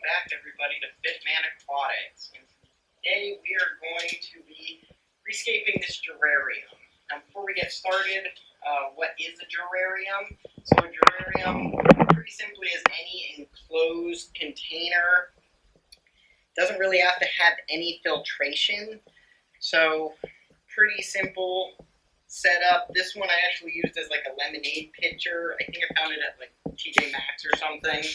back, everybody, to Fitman Aquatics. And today we are going to be rescaping this Jarrarium. Now, before we get started, what is a Jarrarium? So a Jarrarium, pretty simply, is any enclosed container. Doesn't really have to have any filtration. So pretty simple setup. This one I actually used as like a lemonade pitcher. I think I found it at like TJ Maxx or something.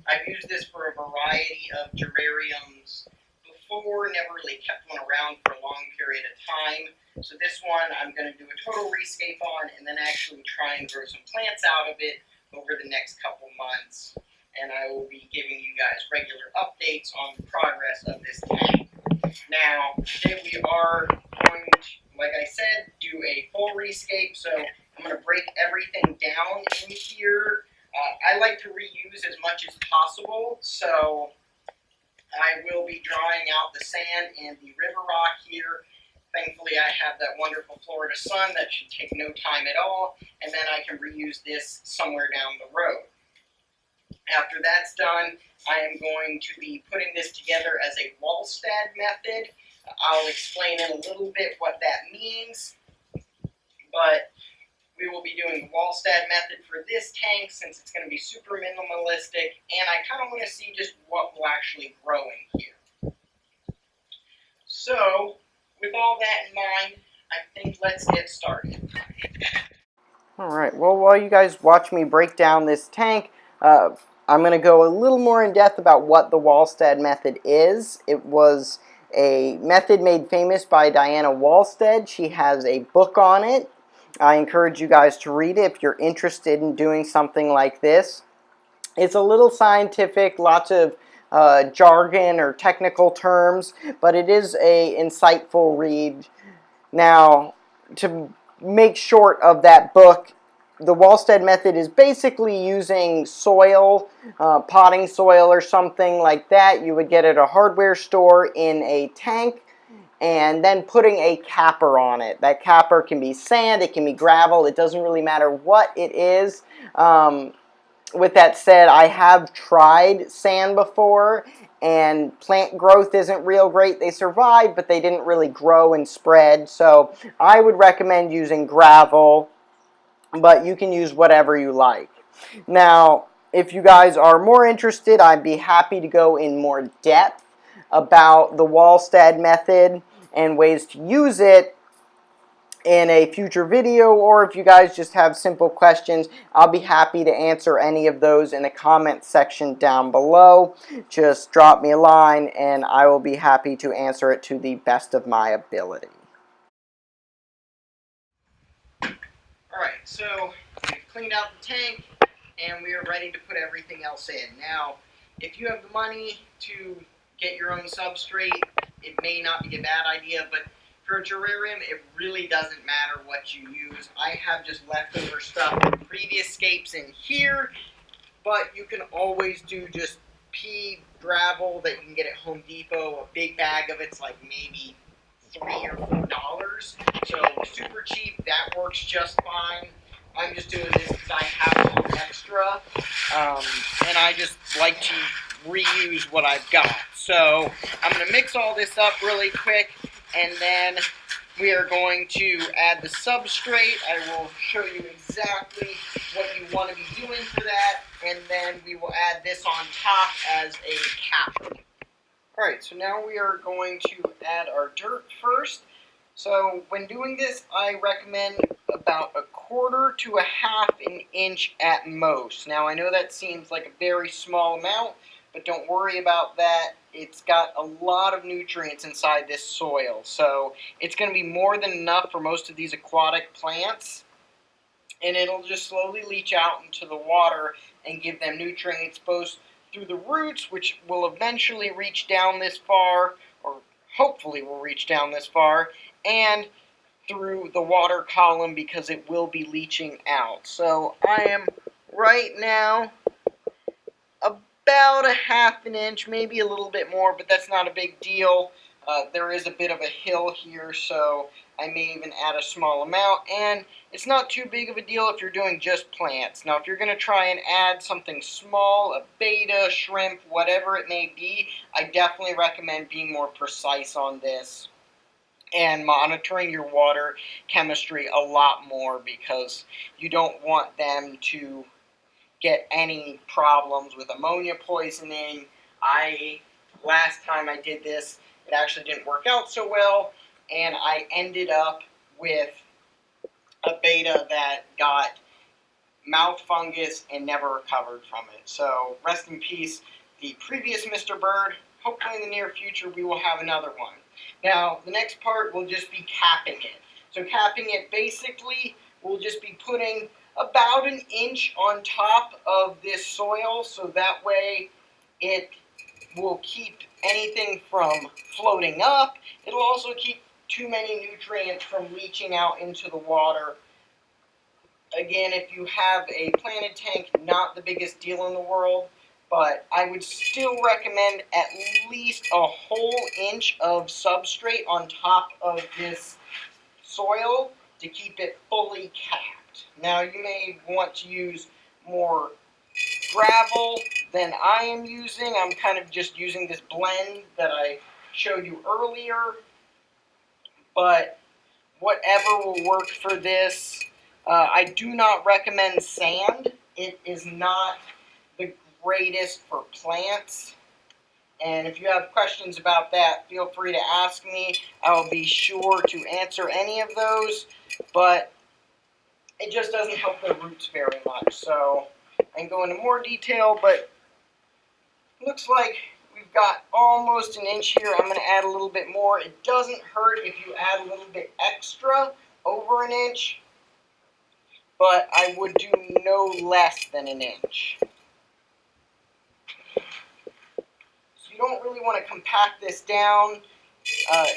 I've used this for a variety of Jarrariums before, never really kept one around for a long period of time. So this one I'm going to do a total rescape on and then actually try and grow some plants out of it over the next couple months. And I will be giving you guys regular updates on the progress of this tank. Now, today we are going to, like I said, do a full rescape. So I'm going to break everything down in here. I like to reuse as much as possible, so I will be drying out the sand and the river rock here. Thankfully, I have that wonderful Florida sun that should take no time at all, and then I can reuse this somewhere down the road. After that's done, I am going to be putting this together as a Walstad method. I'll explain in a little bit what that means, but we will be doing the Walstad method for this tank since it's going to be super minimalistic, and I kind of want to see just what will actually grow in here. So, with all that in mind, I think let's get started. Alright, well, while you guys watch me break down this tank, I'm going to go a little more in depth about what the Walstad method is. It was a method made famous by Diana Walstad. She has a book on it. I encourage you guys to read it if you're interested in doing something like this. It's a little scientific, lots of jargon or technical terms, but it is an insightful read. Now, to make short of that book, the Walstad method is basically using soil, potting soil or something like that you would get at a hardware store in a tank, and then putting a capper on it. That capper can be sand, it can be gravel, it doesn't really matter what it is. With that said, I have tried sand before, and plant growth isn't real great. They survive, but they didn't really grow and spread. So I would recommend using gravel, but you can use whatever you like. Now, if you guys are more interested, I'd be happy to go in more depth about the Walstad method and ways to use it in a future video, or if you guys just have simple questions, I'll be happy to answer any of those in the comment section down below. Just drop me a line and I will be happy to answer it to the best of my ability. Alright, so we've cleaned out the tank and we are ready to put everything else in. Now, if you have the money to get your own substrate, it may not be a bad idea, but for a Jarrarium, it really doesn't matter what you use. I have just leftover stuff from previous scapes in here, but you can always do just pea gravel that you can get at Home Depot. A big bag of it's like maybe $3 or $4. So super cheap, that works just fine. I'm just doing this because I have some extra, and I just like to reuse what I've got. So I'm going to mix all this up really quick, and then we are going to add the substrate. I will show you exactly what you want to be doing for that, and then we will add this on top as a capper. Alright, so now we are going to add our dirt first. So when doing this, I recommend about 1/4 to 1/2 inch at most. Now I know that seems like a very small amount, but don't worry about that. It's got a lot of nutrients inside this soil, so it's going to be more than enough for most of these aquatic plants, and it'll just slowly leach out into the water and give them nutrients both through the roots, which will eventually reach down this far, or hopefully will reach down this far, and through the water column because it will be leaching out. So I am right now about 1/2 inch, maybe a little bit more, but that's not a big deal. There is a bit of a hill here, so I may even add a small amount, and it's not too big of a deal if you're doing just plants. Now, if you're going to try and add something small, a betta, shrimp, whatever it may be, I definitely recommend being more precise on this and monitoring your water chemistry a lot more, because you don't want them to get any problems with ammonia poisoning. Last time I did this, it actually didn't work out so well, and I ended up with a betta that got mouth fungus and never recovered from it. So rest in peace, the previous Mr. Bird. Hopefully in the near future we will have another one. Now, the next part will just be capping it. So capping it, basically, we'll just be putting about an inch on top of this soil, so that way it will keep anything from floating up. It'll also keep too many nutrients from leaching out into the water. Again, if you have a planted tank, not the biggest deal in the world, but I would still recommend at least a whole inch of substrate on top of this soil to keep it fully capped. Now, you may want to use more gravel than I am using. I'm kind of just using this blend that I showed you earlier, but whatever will work for this. I do not recommend sand. It is not the greatest for plants. And if you have questions about that, feel free to ask me. I'll be sure to answer any of those, but it just doesn't help the roots very much. So I can go into more detail, but looks like we've got almost an inch here. I'm going to add a little bit more. It doesn't hurt if you add a little bit extra over an inch, but I would do no less than an inch. So you don't really want to compact this down.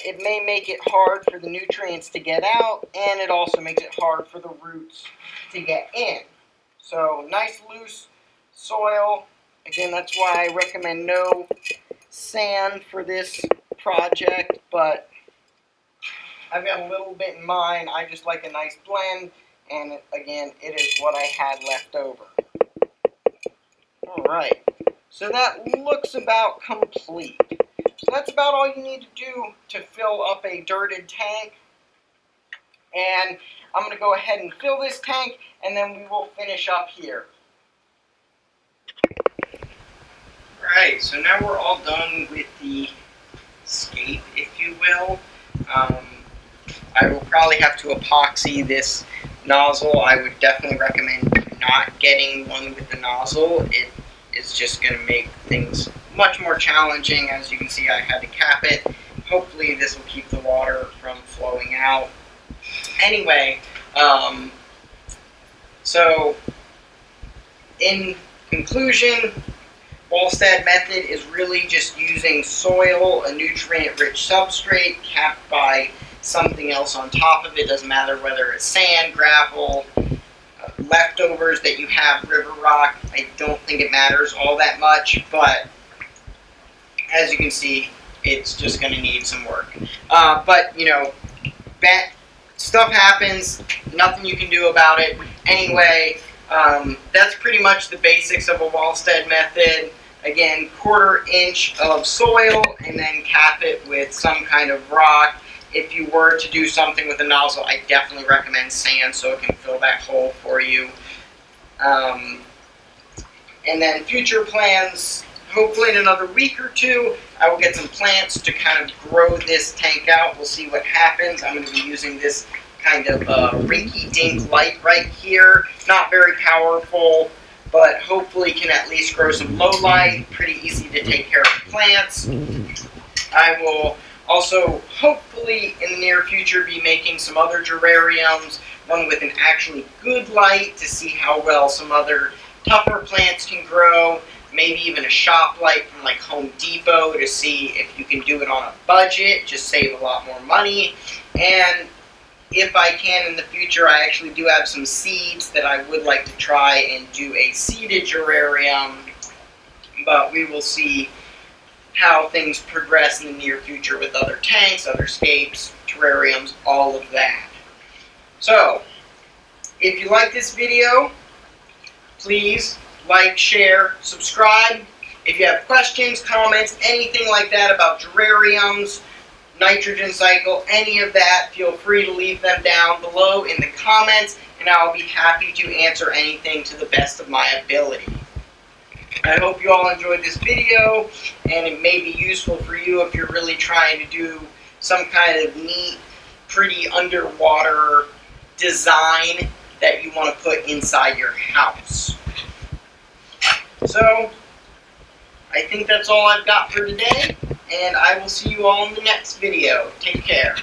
It may make it hard for the nutrients to get out, and it also makes it hard for the roots to get in. So nice loose soil. Again, that's why I recommend no sand for this project, but I've got a little bit in mind. I just like a nice blend, and again, it is what I had left over. Alright, so that looks about complete. So that's about all you need to do to fill up a dirted tank. And I'm going to go ahead and fill this tank, and then we will finish up here. Alright, so now we're all done with the scape, if you will. I will probably have to epoxy this nozzle. I would definitely recommend not getting one with the nozzle. It is just going to make things much more challenging. As you can see, I had to cap it. Hopefully this will keep the water from flowing out. Anyway, so in conclusion, Walstad method is really just using soil, a nutrient-rich substrate, capped by something else on top of it. Doesn't matter whether it's sand, gravel, leftovers that you have, river rock. I don't think it matters all that much, but as you can see, it's just going to need some work. But, you know, that stuff happens. Nothing you can do about it. Anyway, that's pretty much the basics of a Walstad method. Again, 1/4 inch of soil, and then cap it with some kind of rock. If you were to do something with a nozzle, I definitely recommend sand so it can fill that hole for you. And then future plans, hopefully in another week or two, I will get some plants to kind of grow this tank out. We'll see what happens. I'm going to be using this kind of rinky-dink light right here. Not very powerful, but hopefully can at least grow some low light. Pretty easy to take care of plants. I will also hopefully in the near future be making some other gerariums, one with an actually good light to see how well some other tougher plants can grow. Maybe even a shop light from like Home Depot to see if you can do it on a budget, just save a lot more money. And if I can in the future, I actually do have some seeds that I would like to try and do a seeded gerarium, but we will see how things progress in the near future with other tanks, other scapes, terrariums, all of that. So, if you like this video, please like, share, subscribe. If you have questions, comments, anything like that about terrariums, nitrogen cycle, any of that, feel free to leave them down below in the comments, and I'll be happy to answer anything to the best of my ability. I hope you all enjoyed this video, and it may be useful for you if you're really trying to do some kind of neat, pretty underwater design that you want to put inside your house. So, I think that's all I've got for today, and I will see you all in the next video. Take care.